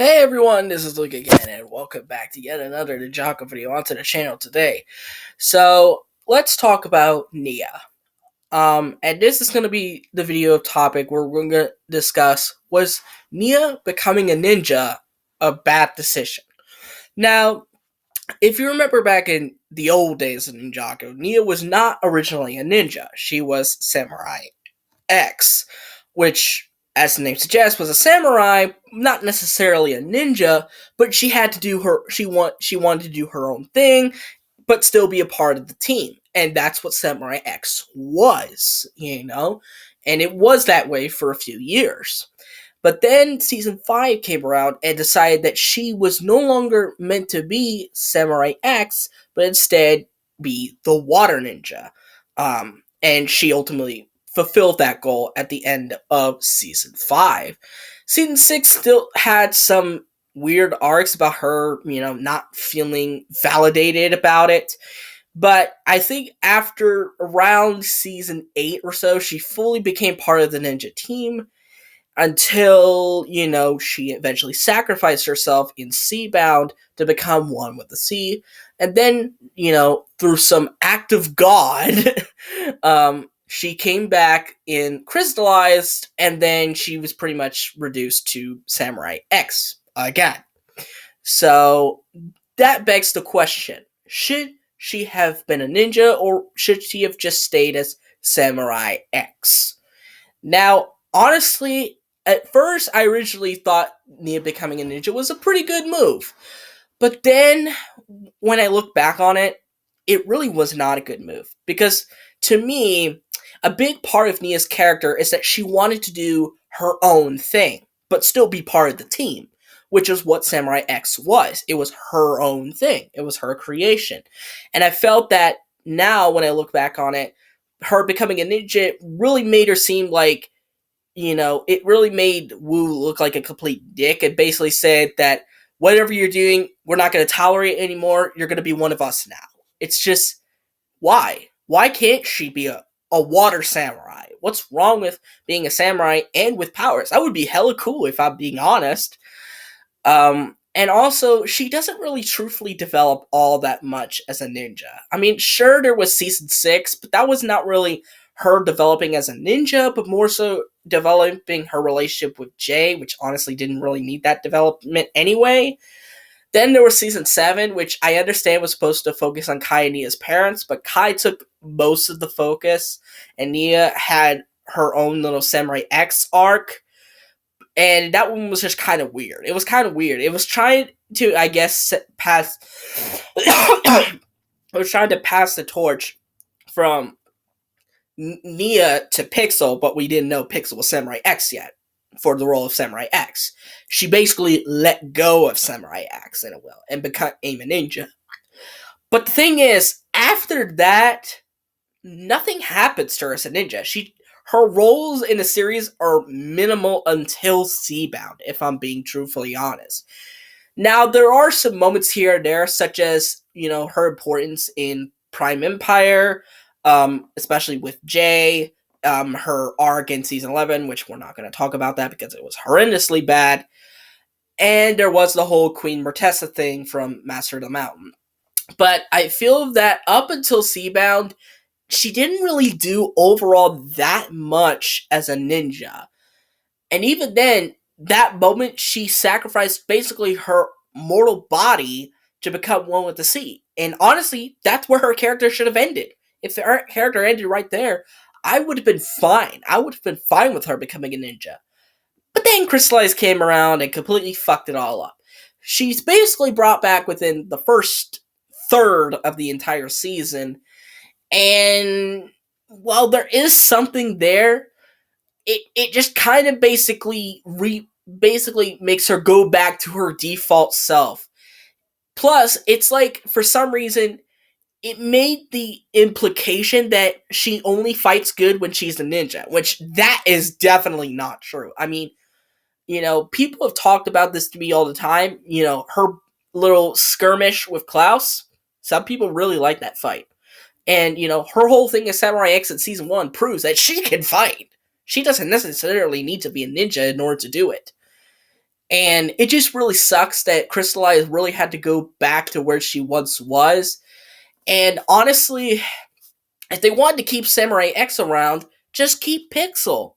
Hey everyone, this is Luke again, and welcome back to yet another Ninjago video onto the channel today. So, let's talk about Nia. And this is going to be the video topic where we're going to discuss, was Nia becoming a ninja a bad decision? Now, if you remember back in the old days of Ninjago, Nia was not originally a ninja. She was Samurai X, which, as the name suggests, was a samurai, not necessarily a ninja, but she had to do her she wanted to do her own thing, but still be a part of the team. And that's what Samurai X was. And it was that way for a few years. But then season 5 came around and decided that she was no longer meant to be Samurai X, but instead be the Water Ninja. And she ultimately fulfilled that goal at the end of season 5. Season 6 still had some weird arcs about her, not feeling validated about it. But I think after around season 8 or so, she fully became part of the ninja team until, she eventually sacrificed herself in Seabound to become one with the sea. And then, through some act of God, she came back in Crystallized, and then she was pretty much reduced to Samurai X again. So, that begs the question, should she have been a ninja, or should she have just stayed as Samurai X? Now, honestly, at first, I originally thought Nia becoming a ninja was a pretty good move. But then, when I look back on it, it really was not a good move. Because, to me, a big part of Nia's character is that she wanted to do her own thing, but still be part of the team, which is what Samurai X was. It was her own thing. It was her creation. And I felt that now, when I look back on it, her becoming a ninja really made her seem like, it really made Wu look like a complete dick and basically said that whatever you're doing, we're not going to tolerate anymore. You're going to be one of us now. It's just, why? Why can't she be a water samurai? What's wrong with being a samurai and with powers? That would be hella cool if I'm being honest. And also, she doesn't really truthfully develop all that much as a ninja. I mean, sure, there was season 6, but that was not really her developing as a ninja, but more so developing her relationship with Jay, which honestly didn't really need that development anyway. Then there was season 7, which I understand was supposed to focus on Kai and Nia's parents, but Kai took most of the focus, and Nia had her own little Samurai X arc. And that one was just kind of weird. It was kind of weird. It was trying to, I guess, pass. It was trying to pass the torch from Nia to Pixel, but we didn't know Pixel was Samurai X yet for the role of Samurai X. She basically let go of Samurai X in a will and became a ninja. But the thing is, after that, nothing happens to her as a ninja. Her roles in the series are minimal until Seabound, if I'm being truthfully honest. Now, there are some moments here and there, such as, her importance in Prime Empire, especially with Jay, her arc in Season 11, which we're not going to talk about that because it was horrendously bad. And there was the whole Queen Murtessa thing from Master of the Mountain. But I feel that up until Seabound, she didn't really do overall that much as a ninja. And even then, that moment, she sacrificed basically her mortal body to become one with the sea. And honestly, that's where her character should have ended. If her character ended right there, I would have been fine. I would have been fine with her becoming a ninja. But then Crystallized came around and completely fucked it all up. She's basically brought back within the first third of the entire season, and while there is something there, it just kind of basically makes her go back to her default self. Plus, it's like, for some reason, it made the implication that she only fights good when she's a ninja, which that is definitely not true. I mean, people have talked about this to me all the time. Her little skirmish with Klaus, some people really like that fight. And, her whole thing as Samurai X in Season 1 proves that she can fight. She doesn't necessarily need to be a ninja in order to do it. And it just really sucks that Crystallize really had to go back to where she once was. And honestly, if they wanted to keep Samurai X around, just keep Pixel.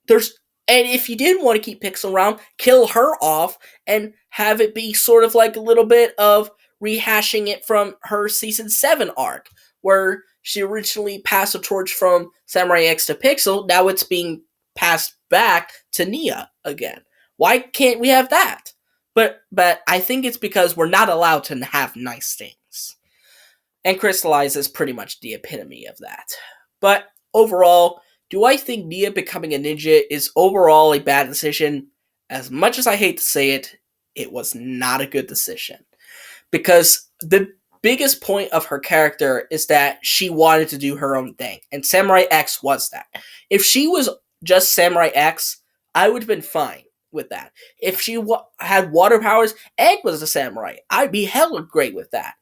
There's and if you did want to keep Pixel around, kill her off and have it be sort of like a little bit of rehashing it from her season 7 arc, where she originally passed the torch from Samurai X to Pixel. Now it's being passed back to Nia again. Why can't we have that? But I think it's because we're not allowed to have nice things. And Crystallize is pretty much the epitome of that. But overall, do I think Nia becoming a ninja is overall a bad decision? As much as I hate to say it, it was not a good decision. Because the biggest point of her character is that she wanted to do her own thing. And Samurai X was that. If she was just Samurai X, I would have been fine with that. If she had water powers and was a samurai, I'd be hella great with that.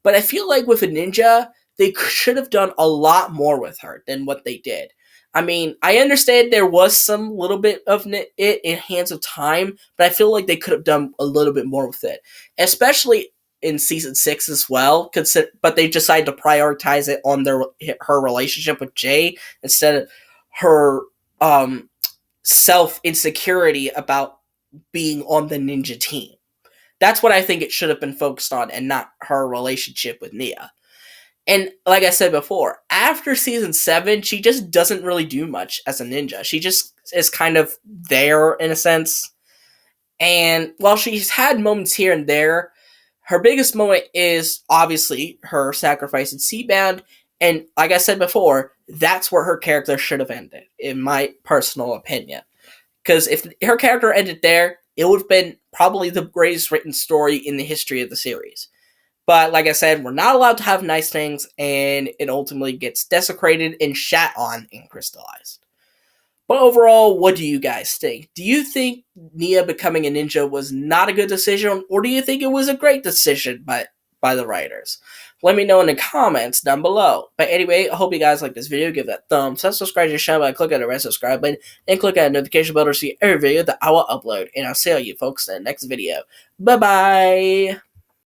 But I feel like with a ninja, they should have done a lot more with her than what they did. I mean, I understand there was some little bit of it in Hands of Time, but I feel like they could have done a little bit more with it. Especially in Season 6 as well, but they decided to prioritize it on her relationship with Jay instead of her self-insecurity about being on the ninja team. That's what I think it should have been focused on, and not her relationship with Nia. And like I said before, after season 7, she just doesn't really do much as a ninja. She just is kind of there in a sense. And while she's had moments here and there, her biggest moment is obviously her sacrifice in Seabound. And like I said before, that's where her character should have ended, in my personal opinion. Because if her character ended there, it would have been probably the greatest written story in the history of the series. But like I said, we're not allowed to have nice things, and it ultimately gets desecrated and shat on and crystallized. But overall, what do you guys think? Do you think Nia becoming a ninja was not a good decision, or do you think it was a great decision by the writers? Let me know in the comments down below. But anyway, I hope you guys like this video. Give that thumbs up, subscribe to the channel by clicking the red subscribe button, and click on the notification bell to see every video that I will upload. And I'll see all you folks in the next video. Bye-bye!